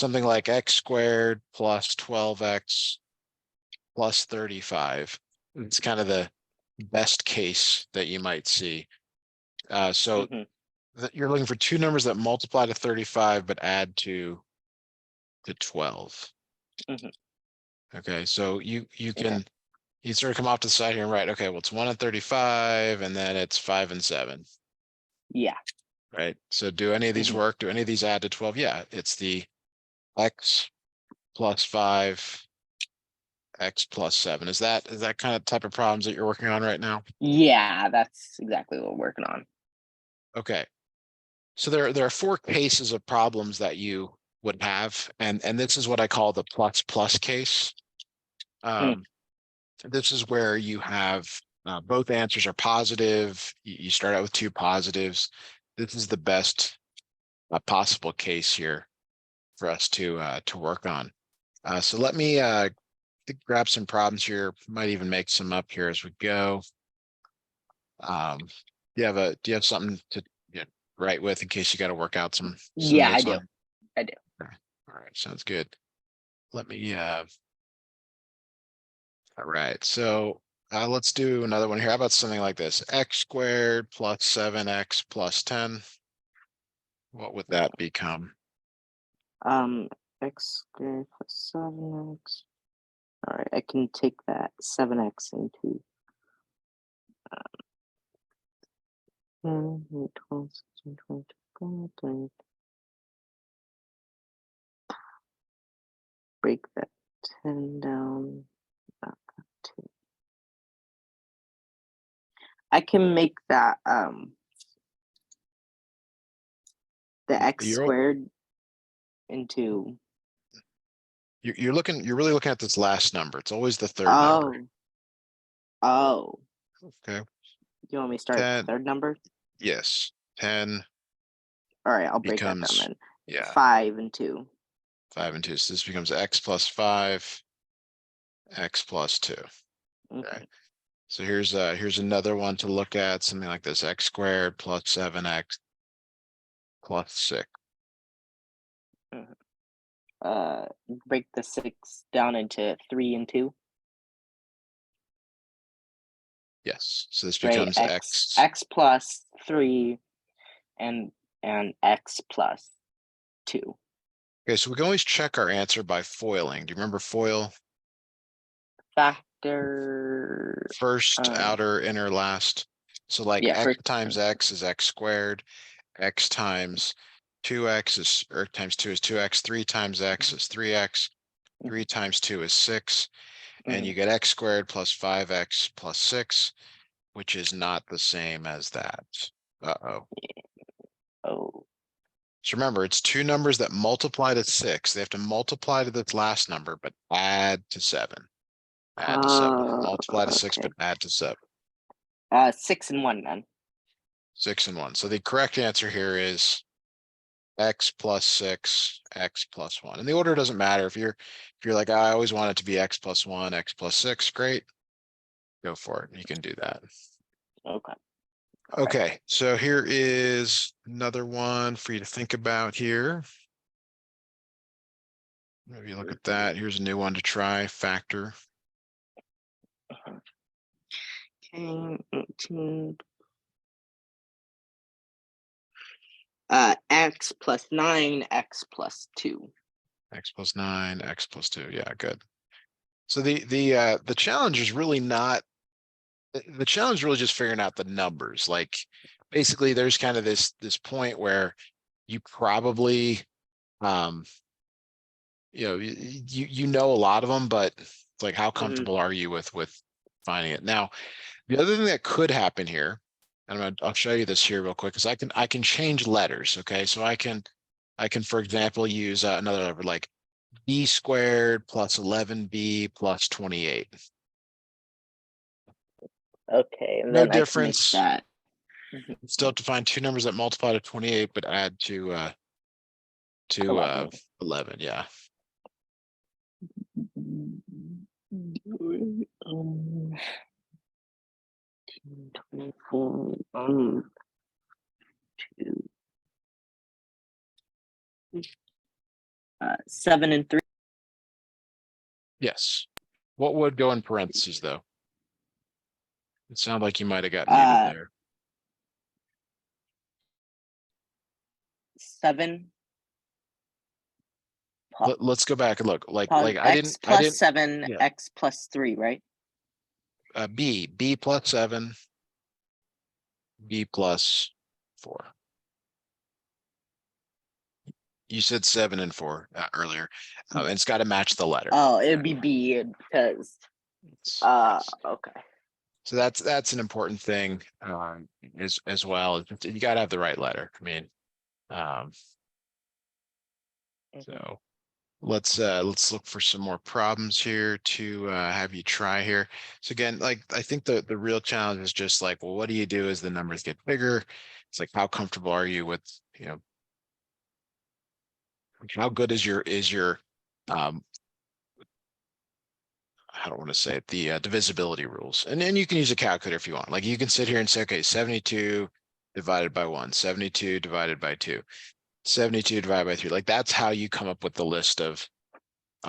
something like x squared plus 12x plus 35. It's kind of the best case that you might see. So you're looking for two numbers that multiply to 35 but add to 12. Okay, so you can you sort of come off to the side here and write, okay, well, it's 1 and 35, and then it's 5 and 7. Yeah. Right. So do any of these work? Do any of these add to 12? Yeah, it's the x plus 5, x plus 7. Is that kind of type of problems that you're working on right now? Yeah, that's exactly what we're working on. Okay. So there are four cases of problems that you would have, and this is what I call the plus plus case. This is where you have both answers are positive. You start out with two positives. This is the best possible case here for us to work on. So let me grab some problems here. Might even make some up here as we go. Do you have something to write with in case you got to work out some Yeah, notes I do. on? I do. Okay. All right, sounds good. Let me all right, so let's do another one here. How about something like this? X squared plus 7x plus 10. What would that become? X squared plus 7x. All right, I can take that 7x into 10, 12, 16, 22, 30. Break that 10 down. I can make that the x squared into. You're really looking at this last number. It's always the third number. Oh. Okay. You want me to start at the third number? Yes. 10. All right, I'll break that down then. Yeah. 5 and 2. 5 and 2. So this becomes x plus 5, x plus 2. Okay. So here's another one to look at, something like this: x squared plus 7x plus 6. Break the 6 down into 3 and 2. Yes. So this becomes x plus 3 and x plus 2. Okay, so we can always check our answer by foiling. Do you remember FOIL? Factor. First, outer, inner, last. So like x times x is x squared, x times 2x is, or times 2 is 2x, 3 times x is 3x, 3 times 2 is 6, and you get x squared plus 5x plus 6, which is not the same as that. Oh. So remember, it's two numbers that multiply to 6. They have to multiply to this last number, but add to 7. Add to 7. Multiply to 6, but add to 7. 6 and 1 then. 6 and 1. So the correct answer here is x plus 6, x plus 1. And the order doesn't matter. If you're like, I always want it to be x plus 1, x plus 6, great. Go for it. You can do that. Okay. Okay, so here is another one for you to think about here. Maybe look at that. Here's a new one to try, factor. Okay, 18. X plus 9, x plus 2. X plus 9, x plus 2. Yeah, good. So the challenge is really not, the challenge is really just figuring out the numbers. Like basically there's kind of this point where you probably you know a lot of them, but it's like, how comfortable are you with finding it? Now, the other thing that could happen here, and I'll show you this here real quick, is I can change letters. Okay, so I can for example use another letter like b squared plus 11b plus 28. Okay, and No then difference. I can make that. Still have to find two numbers that multiply to 28 but add to 11. Yeah. 7 and 3. Yes. What would go in parentheses though? It sounded like you might have got muted there. 7. Let's go back and look. Like X plus 7, yeah. X plus 3, right? B plus 7, B plus 4. You said 7 and 4 earlier. And it's got to match the letter. Oh, it'd be B because. Okay. So that's an important thing as well. You got to have the right letter. I mean, so let's look for some more problems here to have you try here. So again, like I think the real challenge is just like, well, what do you do as the numbers get bigger? It's like, how comfortable are you with, how good is your I don't want to say it, the divisibility rules. And then you can use a calculator if you want. Like you can sit here and say, okay, 72 divided by 1, 72 divided by 2, 72 divided by 3. Like that's how you come up with the list of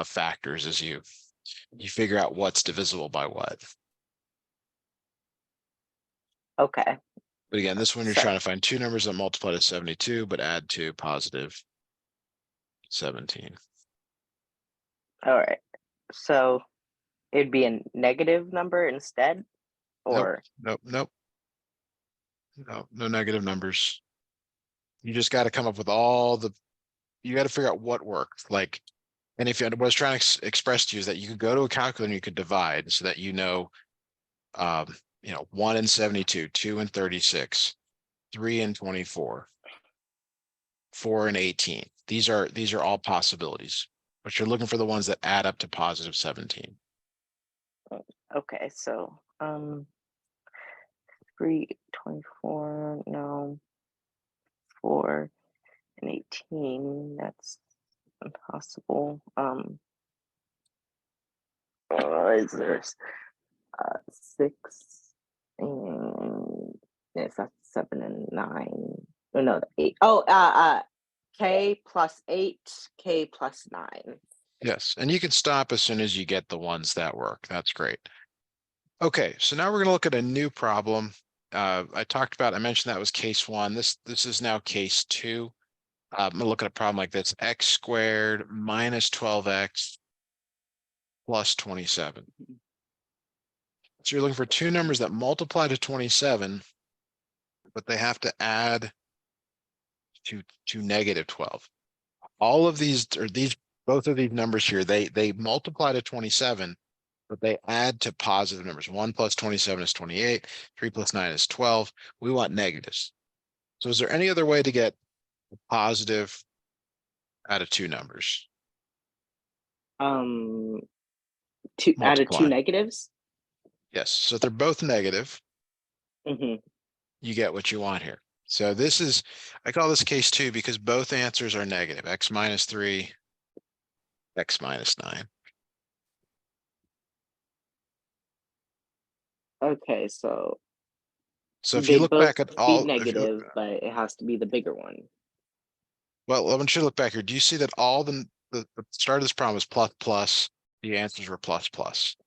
factors as you figure out what's divisible by what. Okay. But again, this one you're trying to find two numbers that multiply to 72, but add to positive 17. All right. So it'd be a negative number instead, or nope, no negative numbers. You just got to come up with you got to figure out what works. Like, and if what I was trying to express to you is that you could go to a calculator and you could divide so that 1 and 72, 2 and 36, 3 and 24, 4 and 18. These are all possibilities, but you're looking for the ones that add up to positive 17. Okay, so 3, 24, no, 4 and 18, that's impossible. Is there 6 and yes, that's 7 and 9. Oh, no, 8. K plus 8, K plus 9. Yes, and you can stop as soon as you get the ones that work. That's great. Okay, so now we're going to look at a new problem. I mentioned that was case 1. This is now case 2. I'm going to look at a problem like this: x squared minus 12x plus 27. So you're looking for two numbers that multiply to 27, but they have to add to negative 12. All of these, both of these numbers here, they multiply to 27, but they add to positive numbers. 1 plus 27 is 28. 3 plus 9 is 12. We want negatives. So is there any other way to get a positive out of two numbers? Out of two negatives? Yes. So if they're both negative, Mm-hmm. you get what you want here. So I call this case 2 because both answers are negative. X minus 3, X minus 9. Okay, so if you look back at all, negative, but it has to be the bigger one. Well, I want you to look back here. Do you see that all the start of this problem was plus plus? The answers were plus plus.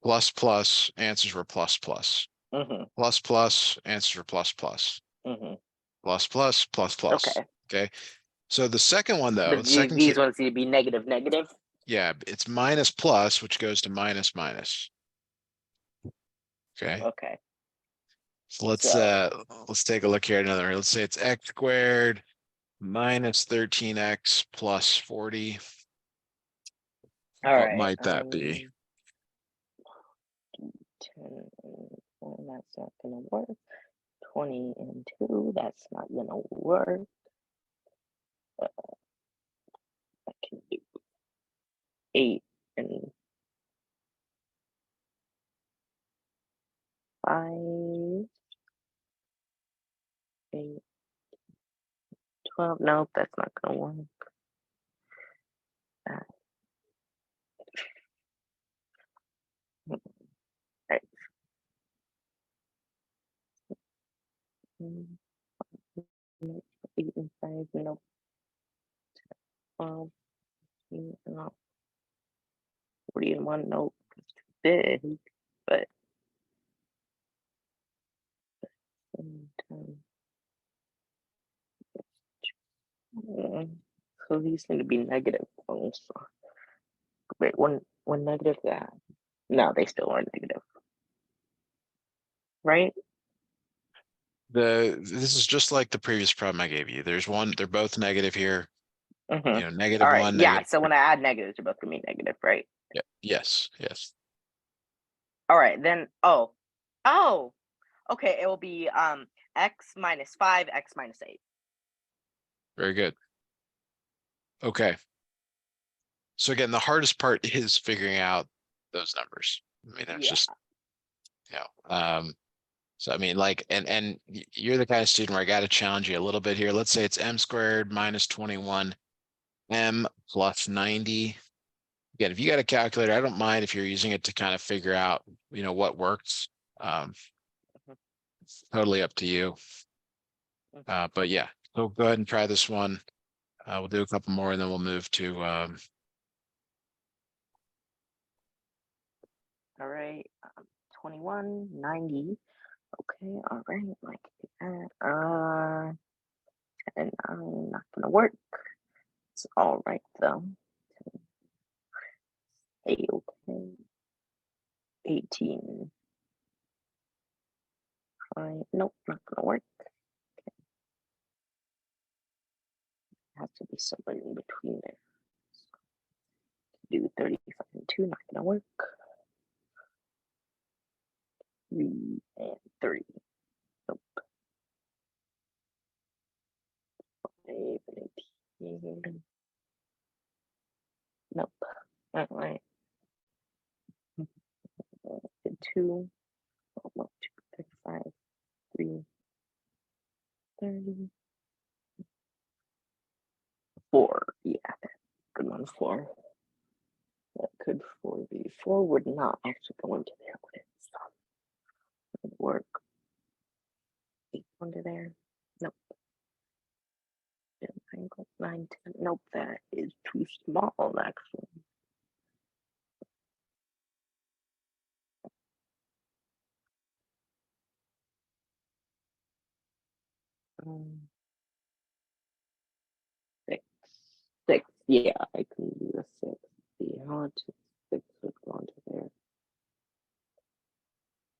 Plus plus answers were plus plus. Mm-hmm. Plus plus answers were plus plus. Mm-hmm. Plus plus plus plus. Okay. So the second one though, these ones need to be negative negative. Yeah, it's minus plus, which goes to minus minus. Okay. Okay. So let's take a look here at another. Let's say it's x squared minus 13x plus 40. What might that be? 10 and 1, that's not gonna work. 20 and 2, that's not gonna work. I can do 8 and 5. 8, 12. Nope, that's not gonna work. Right. 8 and 5, nope. 12. 40 and 1, nope, it's too big, but so these need to be negative ones. Wait, one negative that. No, they still are negative. Right? This is just like the previous problem I gave you. There's one, they're both negative here. Mm-hmm. You know, negative All right, one, yeah. negative So when three. I add negatives, they're both gonna be negative, right? Yeah. Yes. Yes. All right, then. Oh, okay. It will be x minus 5, x minus 8. Very good. Okay. So again, the hardest part is figuring out those numbers. I mean, that's Yeah. just, you know, so I mean, like, and you're the kind of student where I got to challenge you a little bit here. Let's say it's m squared minus 21, m plus 90. Again, if you got a calculator, I don't mind if you're using it to kind of figure out, you know, what works. It's totally up to you. But yeah, so go ahead and try this one. We'll do a couple more and then we'll move to All right. 21, 90. Okay. All right. Like that. And I'm not gonna work. It's all right though. Hey, okay. 18. Fine. Nope, not gonna work. Okay. Has to be somewhere in between there. Do 35 and 2, not gonna work. 3 and 3. Nope. 5 and 18. Nope. All right. 2. Oh, no, 2, 35, 3, 30. 4. Yeah, good one. 4. That could 4 be 4 would not actually go into there, would it? So it would work. 8 under there. Nope. 9, 10. Nope, that is too small actually. Um, 6. 6. Yeah, I can do a 6. See how much 6 would go into there.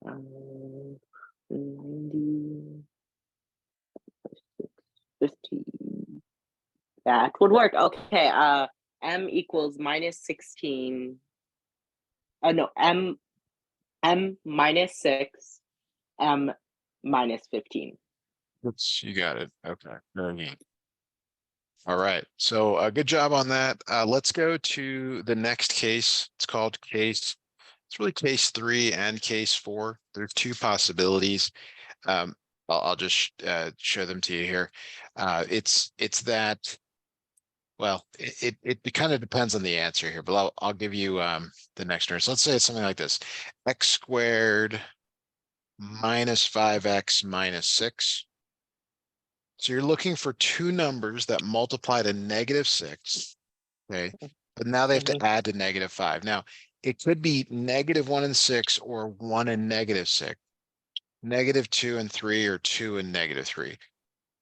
90. 50. That would work. Okay. M equals minus 16. No, M minus 6, M minus 15. oops, you got it. Okay. Very neat. All right. So good job on that. Let's go to the next case. It's called case. It's really case 3 and case 4. There's two possibilities. I'll just show them to you here. It's that. Well, it kind of depends on the answer here, but I'll give you the next one. So let's say it's something like this: x squared minus 5x minus 6. So you're looking for two numbers that multiply to -6, okay? But now they have to add to -5. Now, it could be -1 and 6 or 1 and -6, -2 and 3 or 2 and -3.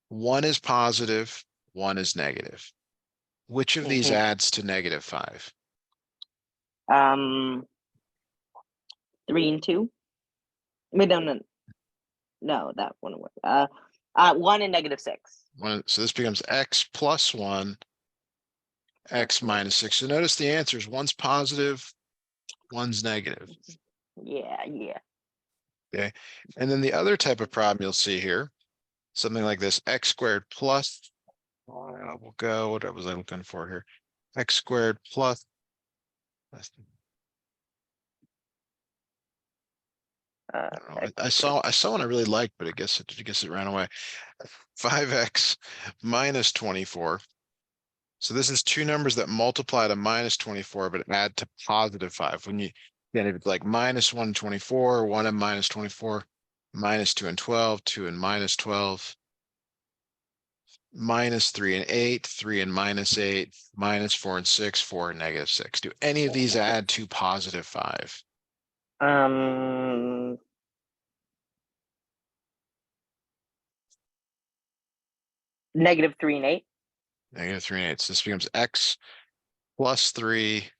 One is positive, one is negative. Which of these adds to -5? 3 and 2. Wait, no, that wouldn't work. 1 and -6. So this becomes x plus 1, x minus 6. So notice the answers, one's positive, one's negative. Yeah. Okay. And then the other type of problem you'll see here, something like this: x squared plus, we'll go, what was I looking for here? X squared plus. I don't know. I saw one I really liked, but I guess it ran away. 5x minus 24. So this is two numbers that multiply to -24, but add to +5. When you then if it's like -1 and 24, 1 and -24, -2 and 12, 2 and -12. -3 and 8, 3 and -8, -4 and 6, 4 and -6. Do any of these add to +5? -3 and 8. -3 and 8. So this becomes x plus 3.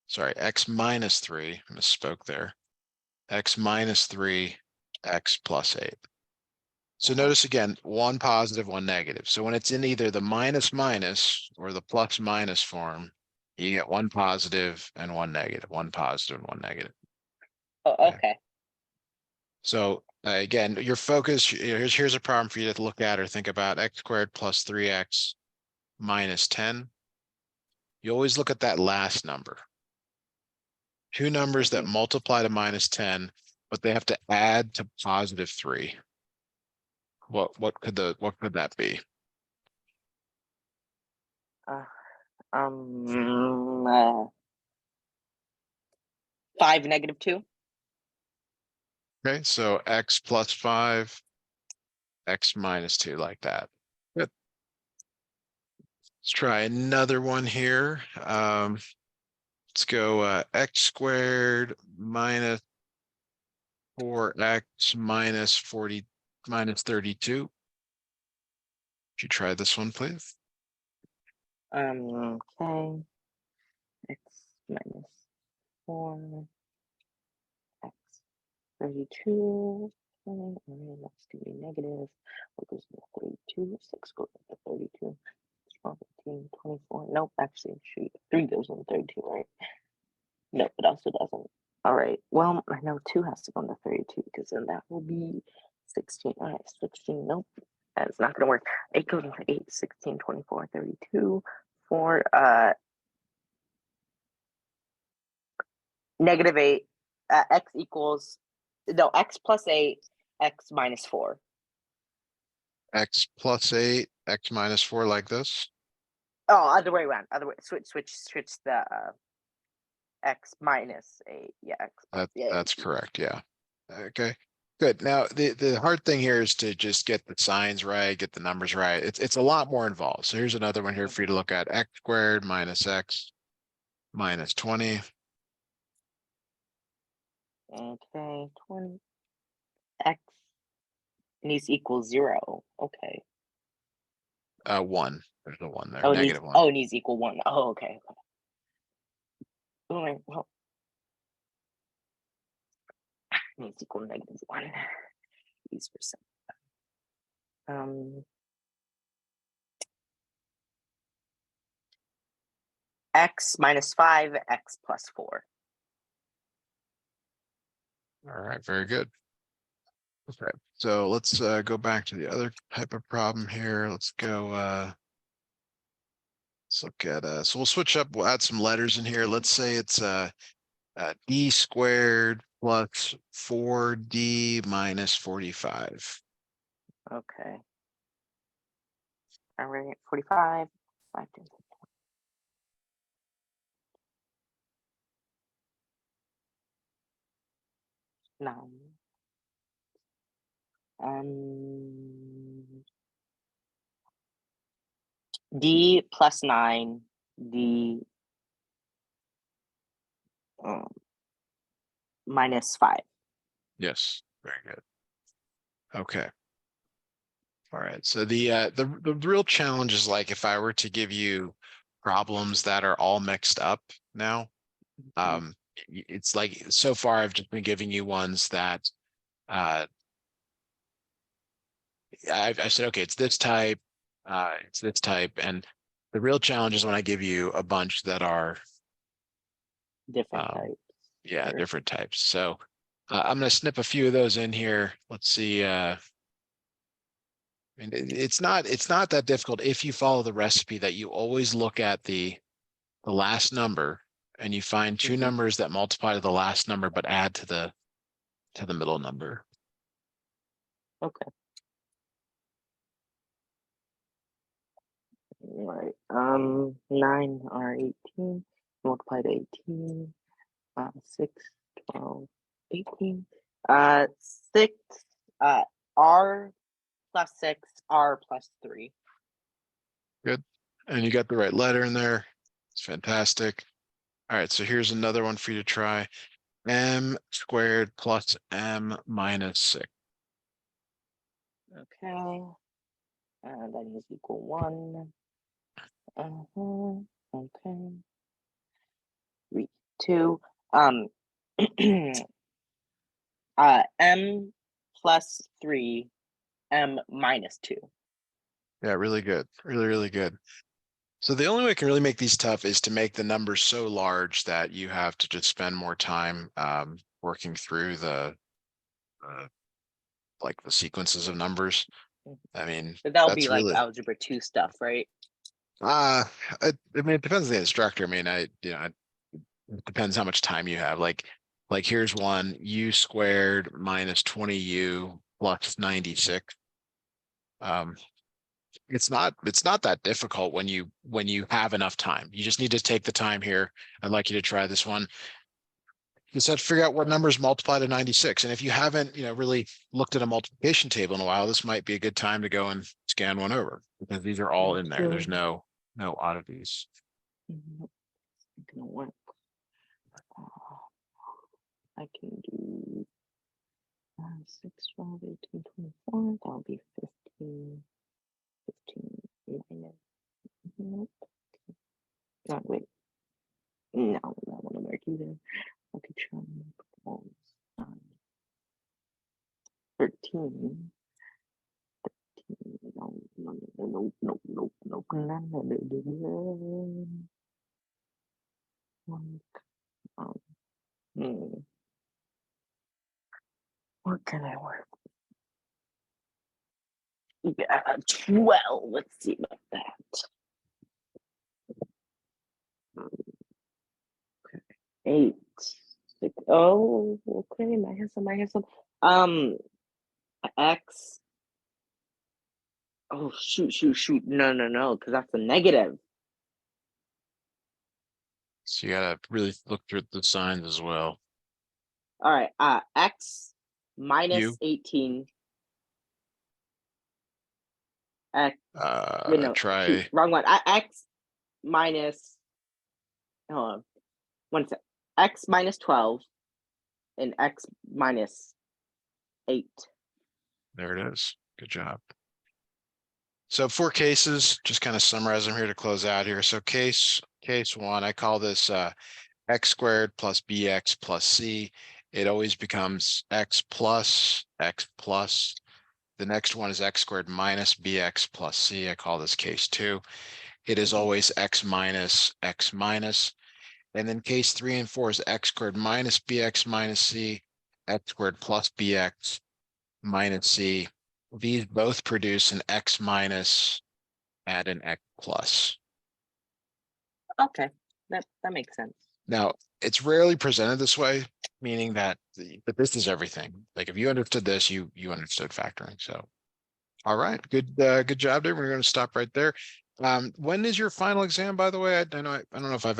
Sorry, x minus 3. Misspoke there. X minus 3, x plus 8. So notice again, one positive, one negative. So when it's in either the minus minus or the plus minus form, you get one positive and one negative, one positive and one negative. Oh, okay. So again, your focus, here's a problem for you to look at or think about: x squared plus 3x minus 10. You always look at that last number. Two numbers that multiply to -10, but they have to add to +3. What could that be? 5 -2. Okay, so x plus 5, x minus 2, like that. Good. Let's try another one here. Let's go x squared minus 4x minus 32. Would you try this one, please? Okay. X minus 4, x 32. That's gonna be negative. What goes into 32? 6 goes into 32. 12, 18, 24. Nope, actually, shoot. 3 goes into 32, right? Nope, it also doesn't. All right. Well, I know 2 has to go into 32 because then that will be 16. All right, 16. Nope. That's not going to work. 8 goes into 8, 16, 24, 32. 4, -8. X equals, no, x plus 8, x minus 4. X plus 8, x minus 4, like this? Oh, other way around. Other way. Switch the x minus 8. Yeah, x plus, That's correct. Yeah. Okay. Good. Now the hard thing here is to just get the signs right, get the numbers right. It's a lot more involved. So here's another one here for you to look at: x squared minus x minus 20. Okay, 20. X needs to equal 0. Okay. 1. There's a 1 there. Oh, Negative 1. it needs to equal 1. Oh, okay. All right. Well, it needs to equal -1. These percent. X minus 5, x plus 4. All right. Very good. Okay. So let's go back to the other type of problem here. Let's go. Let's look at. So we'll switch up. We'll add some letters in here. Let's say it's d squared plus 4d minus 45. Okay. All right. 45. 5, 10, 9. D plus 9. D minus 5. Yes. Very good. Okay. All right. So the real challenge is, like, if I were to give you problems that are all mixed up now, it's like, so far I've just been giving you ones that I said, okay, it's this type, and the real challenge is when I give you a bunch that are Different types. yeah, Or, different types. So I'm going to snip a few of those in here. Let's see. And it's not that difficult if you follow the recipe that you always look at the last number and you find two numbers that multiply to the last number but add to the middle number. Okay. All right. 9 are 18. Multiply to 18. 6, 12, 18. 6 are plus 6, R plus 3. Good. And you got the right letter in there. It's fantastic. All right, so here's another one for you to try. M squared plus M minus 6. Okay. That is equal 1. Okay. 3, 2. M plus 3, M minus 2. Yeah, really good. Really, really good. So the only way I can really make these tough is to make the numbers so large that you have to just spend more time working through like the sequences of numbers. I mean, But that'll be that's like really algebra 2 stuff, right? I mean, it depends on the instructor. I mean, it depends how much time you have. Like here's one: u squared minus 20u plus 96. It's not that difficult when you have enough time. You just need to take the time here. I'd like you to try this one. Just have to figure out what numbers multiply to 96. And if you haven't, really looked at a multiplication table in a while, this might be a good time to go and scan one over, because these are all in there. There's no oddities. Nope. It's not gonna work. I can do 6, 12, 18, 24. That'll be 15. 15 minus. Nope. No, wait. No, that won't work either. I could try and propose 13. No, no, no, no, no, no, no. What can I work? Yeah, 12. Let's see about that. Okay. 8, 6. Oh, okay. I have some. X. Oh, shoot. No, because that's a negative. So you gotta really look through the signs as well. All right. X minus You 18. X. Wait, no. try Shoot, wrong one. X minus. Hold on. 1 sec. X minus 12 and X minus 8. there it is. Good job. So 4 cases, just kind of summarize them here to close out here. So case 1, I call this x squared plus bx plus c. It always becomes x plus. The next one is x squared minus bx plus c. I call this case 2. It is always x minus. And then case 3 and 4 is x squared minus bx minus c, x squared plus bx minus c. These both produce an x minus and an x plus. Okay, that makes sense. Now, it's rarely presented this way, meaning that but this is everything. Like if you understood this, you understood factoring. So, all right, good job there. We're going to stop right there. When is your final exam, by the way? I don't know if I've